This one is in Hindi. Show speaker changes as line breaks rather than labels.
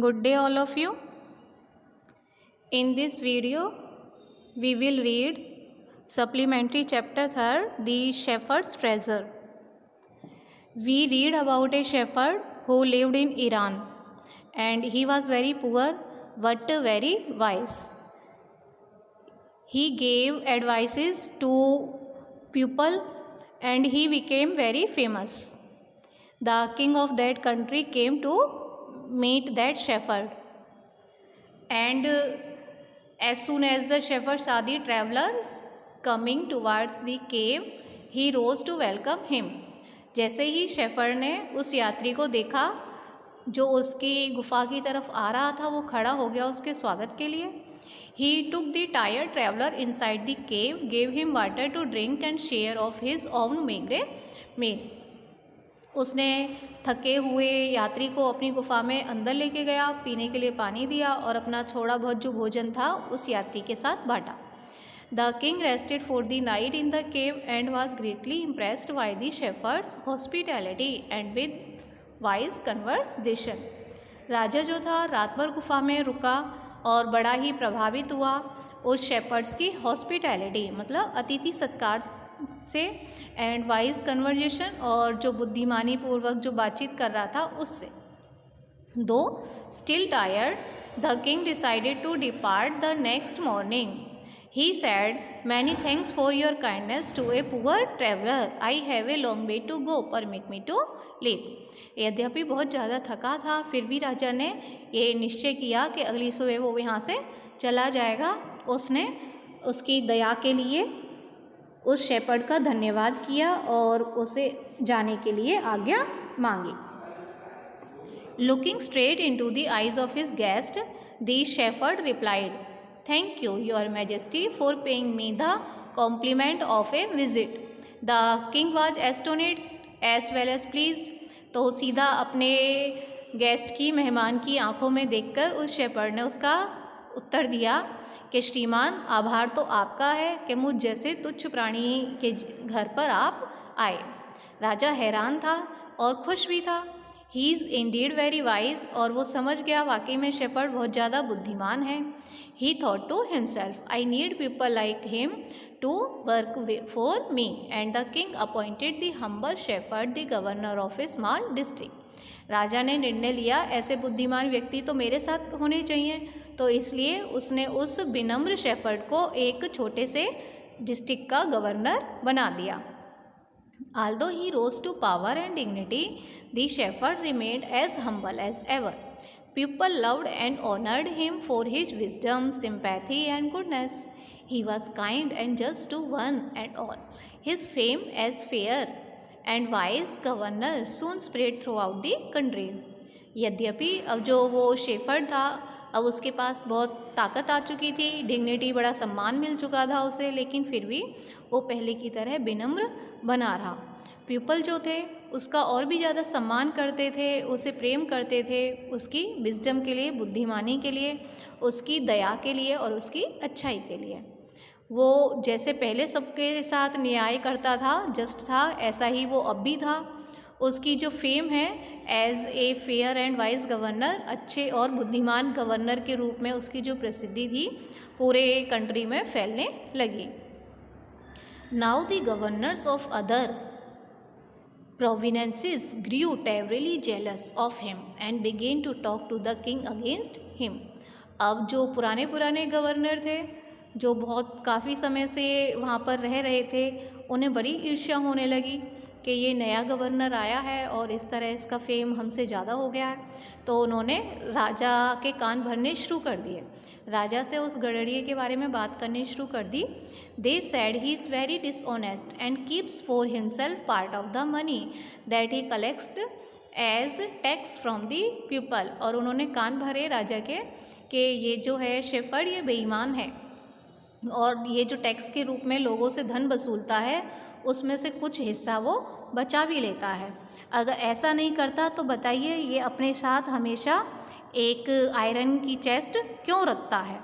Good day all of you. In this video we will read supplementary chapter 3, The Shepherd's Treasure. We read about a shepherd who lived in Iran, and he was very poor but very wise. He gave advices to people and he became very famous. The king of that country came to meet that shepherd, and as soon as the shepherd saw the travelers coming towards the cave, he rose to welcome him. जैसे ही शेफर्ड ने उस यात्री को देखा जो उसकी गुफा की तरफ आ रहा था, वो खड़ा हो गया उसके स्वागत के लिए. He took the tired traveler inside the cave, gave him water to drink and share of his own meal. उसने थके हुए यात्री को अपनी गुफा में अंदर लेके गया, पीने के लिए पानी दिया और अपना थोड़ा बहुत जो भोजन था उस यात्री के साथ बांटा. The king rested for the night in the cave and was greatly impressed by the shepherd's hospitality and with wise conversation. राजा जो था रात भर गुफा में रुका और बड़ा ही प्रभावित हुआ उस शेपर्ड्स की हॉस्पिटैलिटी मतलब अतिथि सत्कार से, एंड वाइज कन्वर्जेशन और जो बुद्धिमानी पूर्वक जो बातचीत कर रहा था उससे. Though still tired the king decided to depart the next morning. He said many thanks for your kindness to a poor traveller. I have a long way to go, permit me to leave. यद्यपि बहुत ज़्यादा थका था, फिर भी राजा ने ये निश्चय किया कि अगली सुबह वो यहाँ से चला जाएगा. उसने उसकी दया के लिए उस शेपर्ड का धन्यवाद किया और उसे जाने के लिए आज्ञा मांगी. Looking straight into the eyes of his guest, the shepherd replied, thank you your majesty for paying me the compliment of a visit. The king was astonished as well as pleased. तो सीधा अपने गेस्ट की, मेहमान की आंखों में देखकर उस शेपर्ड ने उसका उत्तर दिया कि श्रीमान, आभार तो आपका है कि मुझ जैसे तुच्छ प्राणी के घर पर आप आए. राजा हैरान था और खुश भी था. He is Indeed very wise, और वो समझ गया वाकई में शेपर्ड बहुत ज़्यादा बुद्धिमान है. He thought to himself, I need people like him to work for me, and the king appointed the humble shepherd the governor of a small district. राजा ने निर्णय लिया ऐसे बुद्धिमान व्यक्ति तो मेरे साथ होने चाहिए, तो इसलिए उसने उस विनम्र शेपर्ड को एक छोटे से डिस्ट्रिक्ट का गवर्नर बना दिया. Although he rose to power and dignity, the shepherd remained as humble as ever. People loved and honored him for his wisdom, sympathy and goodness. He was kind and just to one and all. His fame as fair and wise governor soon spread throughout the country. यद्यपि अब जो वो शेफर्ड था, अब उसके पास बहुत ताकत आ चुकी थी, डिग्निटी, बड़ा सम्मान मिल चुका था उसे, लेकिन फिर भी वो पहले की तरह विनम्र बना रहा. पीपल जो थे उसका और भी ज़्यादा सम्मान करते थे, उसे प्रेम करते थे, उसकी विजडम के लिए, बुद्धिमानी के लिए, उसकी दया के लिए और उसकी अच्छाई के लिए. वो जैसे पहले सबके साथ न्याय करता था, जस्ट था, ऐसा ही वो अब भी था. उसकी जो फेम है as a fair and wise governor, अच्छे और बुद्धिमान गवर्नर के रूप में उसकी जो प्रसिद्धि थी पूरे कंट्री में फैलने लगी. Now the governors of other provinces grew terribly jealous of him and began to talk to the king against him. अब जो पुराने गवर्नर थे, जो बहुत काफ़ी समय से वहाँ पर रह रहे थे, उन्हें बड़ी ईर्ष्या होने लगी कि ये नया गवर्नर आया है और इस तरह इसका फेम हमसे ज़्यादा हो गया है. तो उन्होंने राजा के कान भरने शुरू कर दिए, राजा से उस गड़रिये के बारे में बात करनी शुरू कर दी. They said he is very dishonest and keeps for himself part of the money that he collects as tax from the people. और उन्होंने कान भरे राजा के कि ये जो है शेपर्ड, ये बेईमान है और ये जो टैक्स के रूप में लोगों से धन वसूलता है उसमें से कुछ हिस्सा वो बचा भी लेता है. अगर ऐसा नहीं करता तो बताइए ये अपने साथ हमेशा एक आयरन की चेस्ट क्यों रखता है.